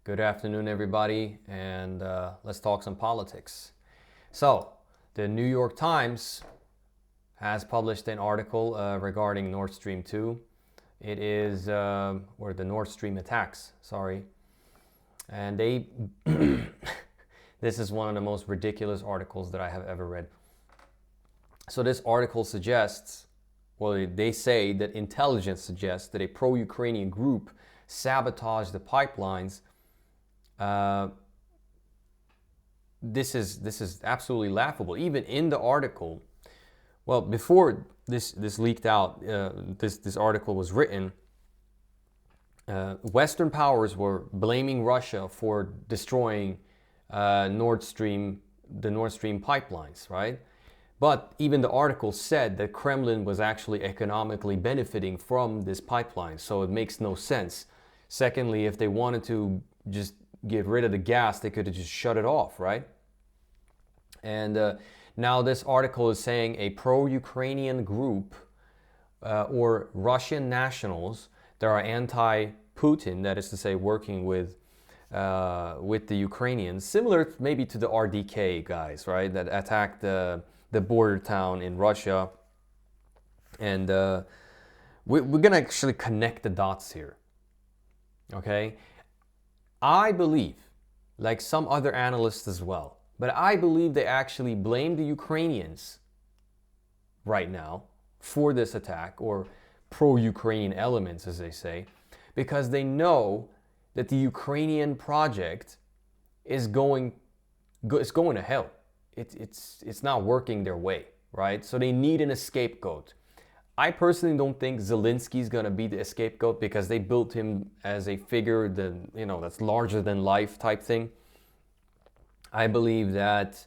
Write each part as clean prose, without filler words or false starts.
Good afternoon, everybody, and let's talk some politics. So, the New York Times has published an article regarding Nord Stream 2. It is, or the Nord Stream attacks, sorry. And this is one of the most ridiculous articles that I have ever read. So this article suggests, well, they say that intelligence suggests that a pro-Ukrainian group sabotaged the pipelines. This is absolutely laughable. Even in the article, well, before this leaked out, this article was written, Western powers were blaming Russia for destroying the Nord Stream pipelines, right? But even the article said that Kremlin was actually economically benefiting from this pipeline, so it makes no sense. Secondly, if they wanted to just get rid of the gas, they could have just shut it off, right? And now this article is saying a pro-Ukrainian group or Russian nationals that are anti-Putin, that is to say working with the Ukrainians, similar maybe to the RDK guys, right, that attacked the border town in Russia. And we're going to actually connect the dots here, okay? I believe, like some other analysts as well, but I believe they actually blame the Ukrainians right now for this attack, or pro-Ukrainian elements, as they say, because they know that the Ukrainian project is going to hell. It's not working their way, right? So they need a scapegoat. I personally don't think Zelensky's gonna be the scapegoat because they built him as a figure that, that's larger than life type thing. I believe that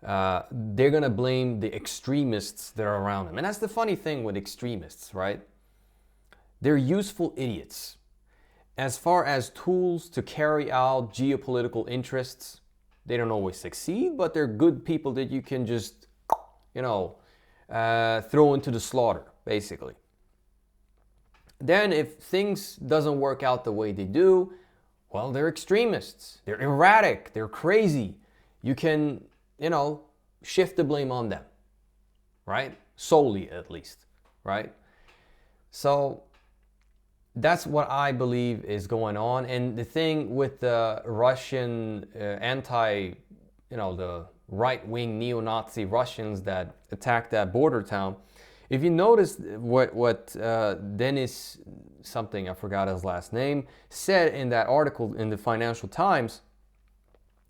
they're gonna blame the extremists that are around him. And that's the funny thing with extremists, right? They're useful idiots. As far as tools to carry out geopolitical interests, they don't always succeed, but they're good people that you can just, throw into the slaughter, basically. Then if things doesn't work out the way they do, well, they're extremists. They're erratic. They're crazy. You can, shift the blame on them, right? Solely, at least, right? So that's what I believe is going on. And the thing with the Russian the right-wing neo-Nazi Russians that attacked that border town, if you notice what Dennis something, I forgot his last name, said in that article in the Financial Times,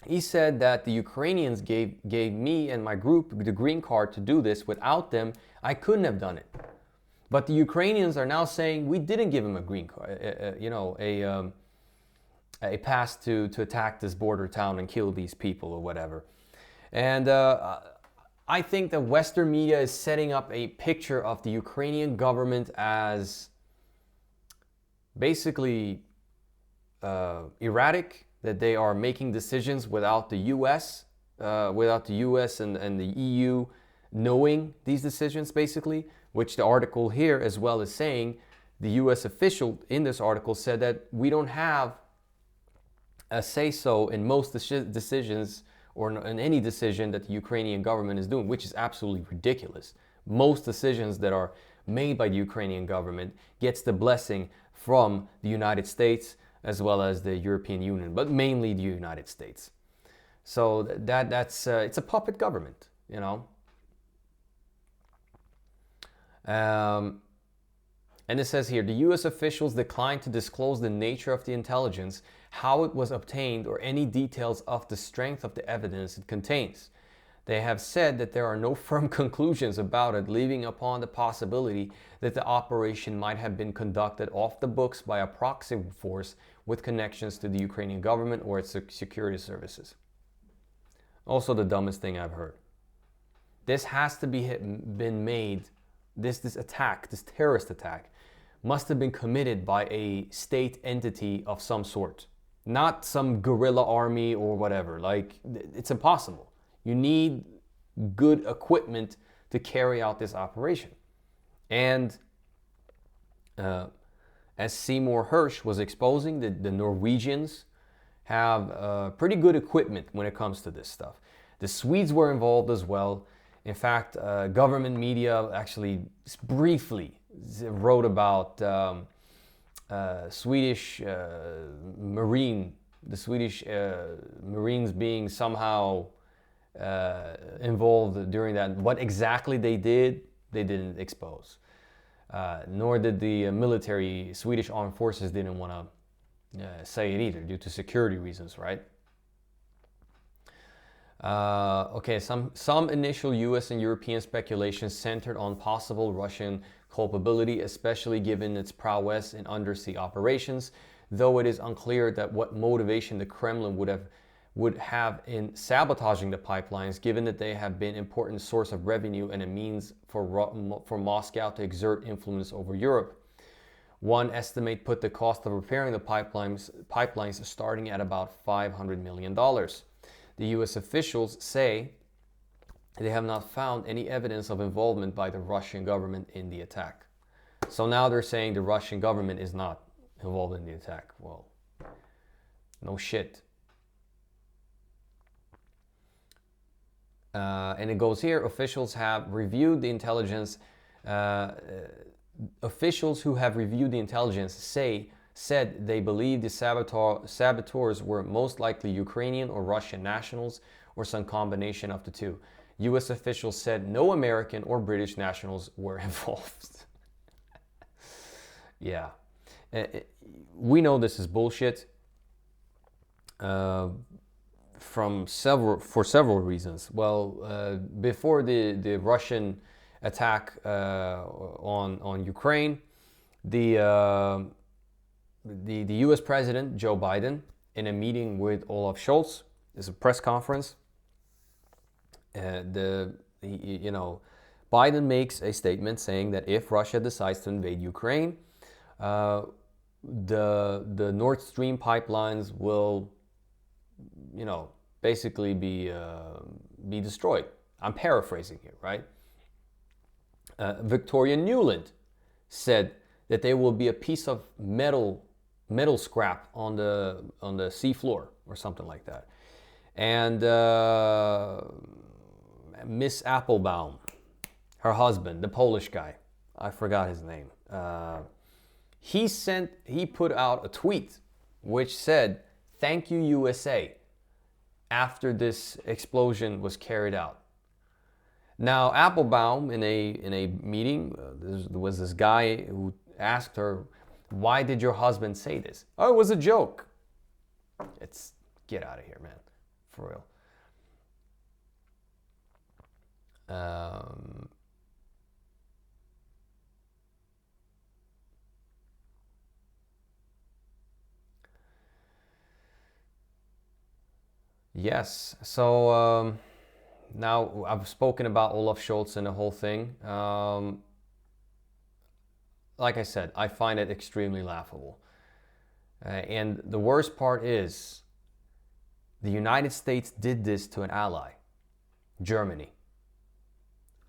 he said that the Ukrainians gave me and my group the green card to do this. Without them, I couldn't have done it. But the Ukrainians are now saying we didn't give him a green card, a pass to attack this border town and kill these people or whatever. And I think that Western media is setting up a picture of the Ukrainian government as basically erratic, that they are making decisions without the U.S., and the EU knowing these decisions, basically, which the article here as well is saying. The U.S. official in this article said that we don't have a say-so in most decisions or in any decision that the Ukrainian government is doing, which is absolutely ridiculous. Most decisions that are made by the Ukrainian government gets the blessing from the United States as well as the European Union, but mainly the United States. So that's it's a puppet government, And it says here, the U.S. officials declined to disclose the nature of the intelligence, how it was obtained, or any details of the strength of the evidence it contains. They have said that there are no firm conclusions about it, leaving upon the possibility that the operation might have been conducted off the books by a proxy force with connections to the Ukrainian government or its security services. Also the dumbest thing I've heard. This has to been made, this attack, this terrorist attack, must have been committed by a state entity of some sort. Not some guerrilla army or whatever. Like, it's impossible. You need good equipment to carry out this operation. And as Seymour Hersh was exposing, the Norwegians have pretty good equipment when it comes to this stuff. The Swedes were involved as well. In fact, government media actually briefly wrote about Swedish the Swedish Marines being somehow involved during that. What exactly they did, they didn't expose. Nor did the military, Swedish armed forces didn't want to say it either, due to security reasons, right? Okay, some initial US and European speculations centered on possible Russian culpability, especially given its prowess in undersea operations, though it is unclear that what motivation the Kremlin would have in sabotaging the pipelines, given that they have been an important source of revenue and a means for Moscow to exert influence over Europe. One estimate put the cost of repairing the pipelines starting at about $500 million. The US officials say they have not found any evidence of involvement by the Russian government in the attack. So now they're saying the Russian government is not involved in the attack. Well, no shit. And it goes here, officials have reviewed the intelligence. Officials who have reviewed the intelligence said they believe the saboteurs were most likely Ukrainian or Russian nationals or some combination of the two. US officials said no American or British nationals were involved. Yeah. We know this is bullshit for several reasons. Well, before the Russian attack on Ukraine, the U.S. President Joe Biden, in a meeting with Olaf Scholz, is a press conference. Biden makes a statement saying that if Russia decides to invade Ukraine, the Nord Stream pipelines will, basically be destroyed. I'm paraphrasing here, right? Victoria Nuland said that there will be a piece of metal scrap on the seafloor or something like that. And Miss Applebaum, her husband, the Polish guy, I forgot his name. He put out a tweet which said, "Thank you, USA," after this explosion was carried out. Now, Applebaum, in a meeting, there was this guy who asked her, "Why did your husband say this?" "Oh, it was a joke." Get out of here, man, for real. Yes, so now I've spoken about Olaf Scholz and the whole thing. Like I said, I find it extremely laughable. And the worst part is, the United States did this to an ally, Germany.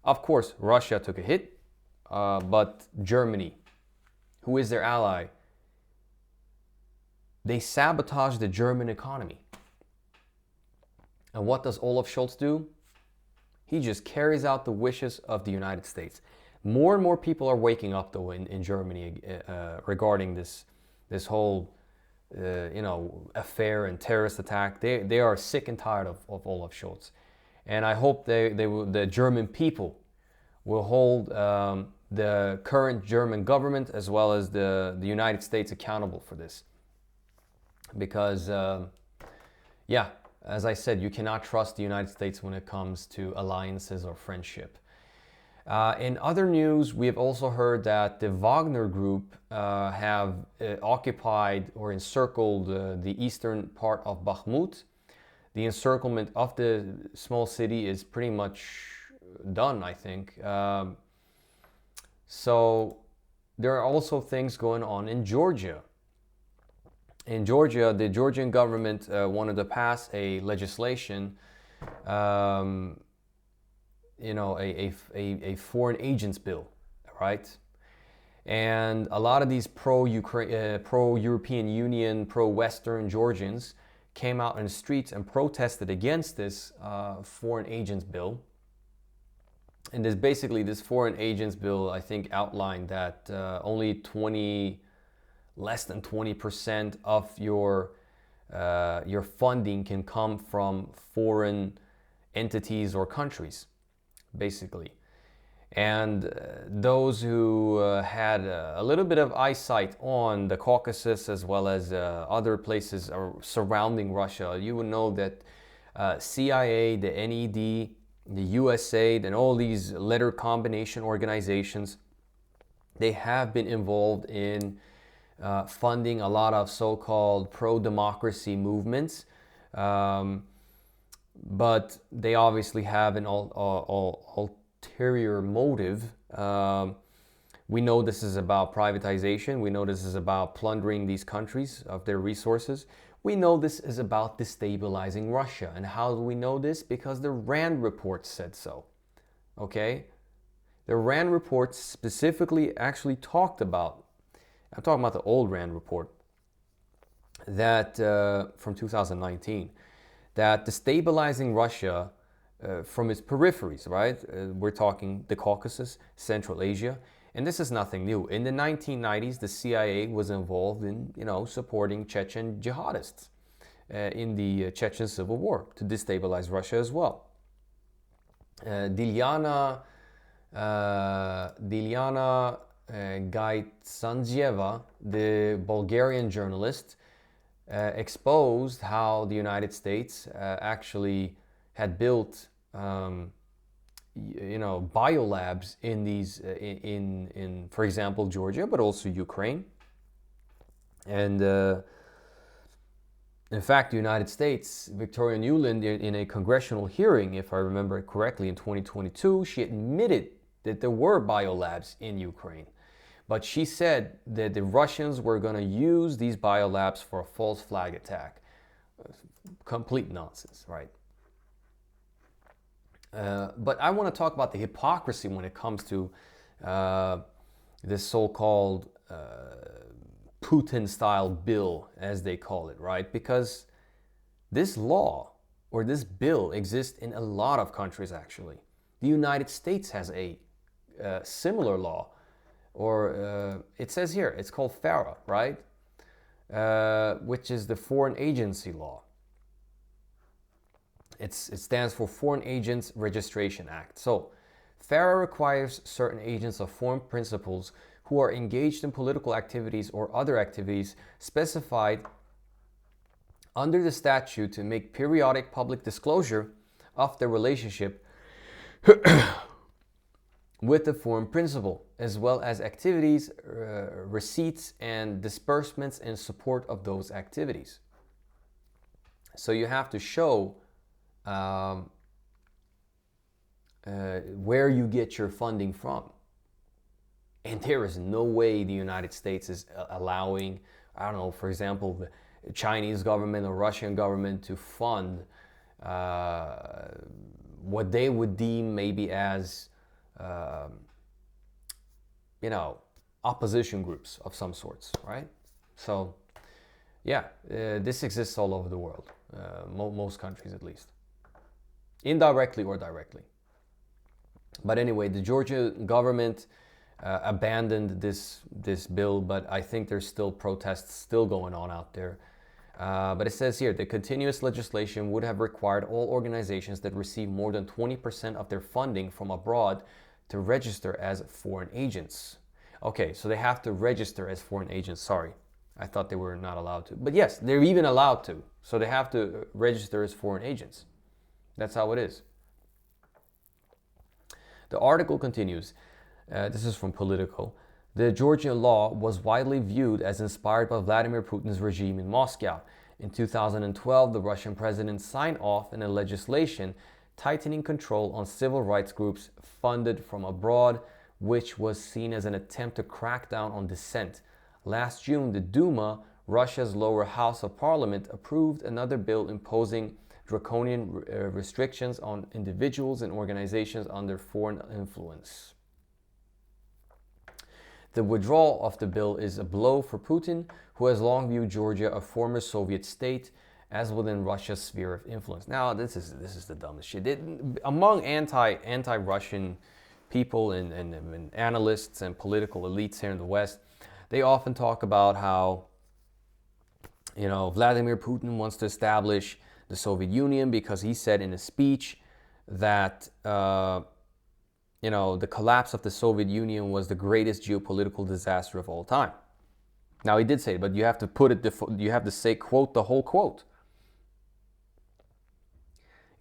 Of course, Russia took a hit, but Germany, who is their ally, they sabotaged the German economy. And what does Olaf Scholz do? He just carries out the wishes of the United States. More and more people are waking up, though, in Germany regarding this whole affair and terrorist attack. They are sick and tired of Olaf Scholz. And I hope the German people will hold the current German government as well as the United States accountable for this. Because, as I said, you cannot trust the United States when it comes to alliances or friendship. In other news, we have also heard that the Wagner Group have occupied or encircled the eastern part of Bakhmut. The encirclement of the small city is pretty much done, I think. So there are also things going on in Georgia. In Georgia, the Georgian government wanted to pass a legislation, a foreign agents bill, right? And a lot of these pro-European Union, pro-Western Georgians came out in the streets and protested against this foreign agents bill. And this foreign agents bill, I think, outlined that only less than 20% of your funding can come from foreign entities or countries, basically. And those who had a little bit of eyesight on the Caucasus as well as other places surrounding Russia, you would know that CIA, the NED, the USAID, and all these letter combination organizations, they have been involved in funding a lot of so-called pro-democracy movements. But they obviously have an ulterior motive. We know this is about privatization. We know this is about plundering these countries of their resources. We know this is about destabilizing Russia. And how do we know this? Because the RAND report said so. Okay? The RAND report specifically actually talked about, I'm talking about the old RAND report, that from 2019, that destabilizing Russia from its peripheries, right? We're talking the Caucasus, Central Asia, and this is nothing new. In the 1990s, the CIA was involved in, supporting Chechen jihadists in the Chechen Civil War to destabilize Russia as well. Dilyana Gaitsandzeva, the Bulgarian journalist, exposed how the United States actually had built, biolabs in these, in for example, Georgia, but also Ukraine. And in fact, the United States, Victoria Nuland, in a congressional hearing, if I remember it correctly, in 2022, she admitted that there were biolabs in Ukraine. But she said that the Russians were going to use these biolabs for a false flag attack. Complete nonsense, right? But I want to talk about the hypocrisy when it comes to this so-called Putin-style bill, as they call it, right? Because this law or this bill exists in a lot of countries, actually. The United States has a similar law. Or it says here, it's called FARA, right? Which is the Foreign Agency Law. It stands for Foreign Agents Registration Act. So, FARA requires certain agents of foreign principals who are engaged in political activities or other activities specified under the statute to make periodic public disclosure of their relationship with the foreign principal, as well as activities, receipts, and disbursements in support of those activities. So you have to show where you get your funding from. And there is no way the United States is allowing, for example, the Chinese government or Russian government to fund what they would deem maybe as opposition groups of some sorts, right? So, this exists all over the world, most countries at least, indirectly or directly. But anyway, the Georgia government abandoned this bill, but I think there's still protests still going on out there. But it says here, the continuous legislation would have required all organizations that receive more than 20% of their funding from abroad to register as foreign agents. Okay, so they have to register as foreign agents. Sorry, I thought they were not allowed to. But yes, they're even allowed to. So they have to register as foreign agents. That's how it is. The article continues. This is from Politico. The Georgian law was widely viewed as inspired by Vladimir Putin's regime in Moscow. In 2012, the Russian president signed off on a legislation tightening control on civil rights groups funded from abroad, which was seen as an attempt to crack down on dissent. Last June, the Duma, Russia's lower house of parliament, approved another bill imposing draconian restrictions on individuals and organizations under foreign influence. The withdrawal of the bill is a blow for Putin, who has long viewed Georgia a former Soviet state as within Russia's sphere of influence. Now, this is the dumbest shit. Among anti-Russian people and analysts and political elites here in the West, they often talk about how, Vladimir Putin wants to establish the Soviet Union because he said in a speech that, the collapse of the Soviet Union was the greatest geopolitical disaster of all time. Now, he did say it, but you have to say, quote, the whole quote.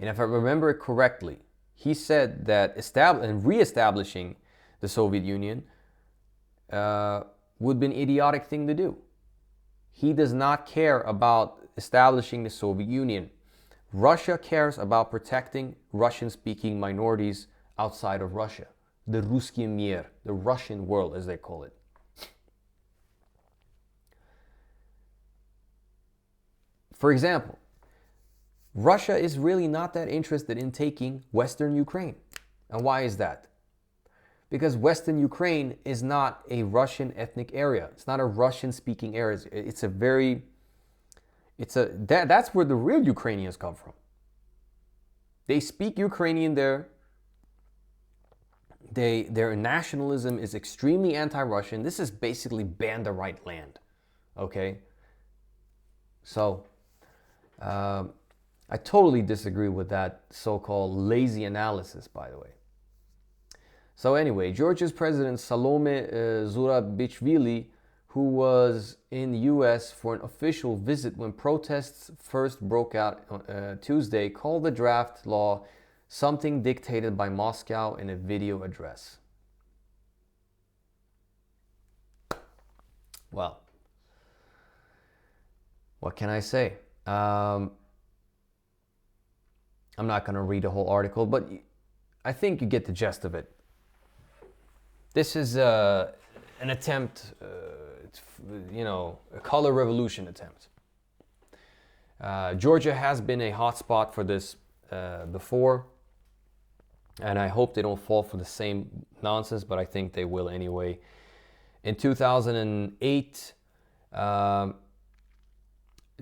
And if I remember it correctly, he said that reestablishing the Soviet Union would be an idiotic thing to do. He does not care about establishing the Soviet Union. Russia cares about protecting Russian-speaking minorities outside of Russia. The Ruski Mir, the Russian world, as they call it. For example, Russia is really not that interested in taking Western Ukraine. And why is that? Because Western Ukraine is not a Russian ethnic area. It's not a Russian-speaking area. That's where the real Ukrainians come from. They speak Ukrainian there. Their nationalism is extremely anti-Russian. This is basically Banda right land. Okay? So, I totally disagree with that so-called lazy analysis, by the way. So anyway, Georgia's President Salome Zurabichvili, who was in the U.S. for an official visit when protests first broke out Tuesday, called the draft law something dictated by Moscow in a video address. Well, what can I say? I'm not going to read the whole article, but I think you get the gist of it. This is an attempt, a color revolution attempt. Georgia has been a hotspot for this before, and I hope they don't fall for the same nonsense, but I think they will anyway. In 2008,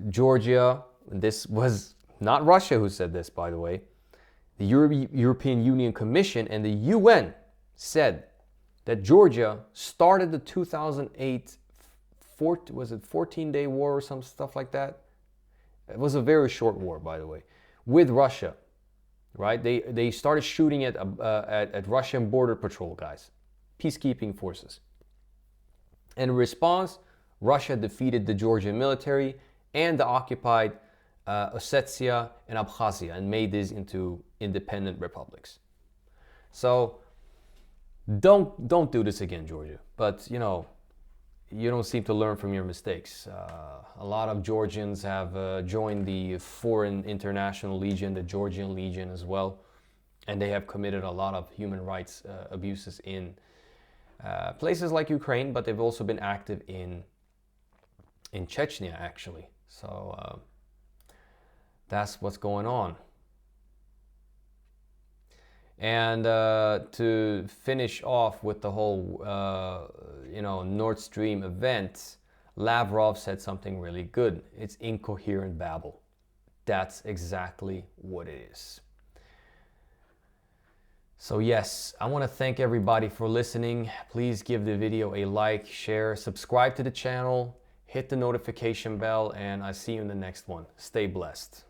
Georgia, this was not Russia who said this, by the way. The European Union Commission and the UN said that Georgia started the 2008, 14-day war or some stuff like that? It was a very short war, by the way, with Russia, right? They started shooting at Russian border patrol guys, peacekeeping forces. In response, Russia defeated the Georgian military and the occupied Ossetia and Abkhazia and made these into independent republics. So don't do this again, Georgia. But you don't seem to learn from your mistakes. A lot of Georgians have joined the Foreign International Legion, the Georgian Legion as well, and they have committed a lot of human rights abuses in places like Ukraine, but they've also been active in Chechnya, actually. So that's what's going on. And to finish off with the whole, Nord Stream event, Lavrov said something really good. It's incoherent babble. That's exactly what it is. So yes, I want to thank everybody for listening. Please give the video a like, share, subscribe to the channel, hit the notification bell, and I'll see you in the next one. Stay blessed.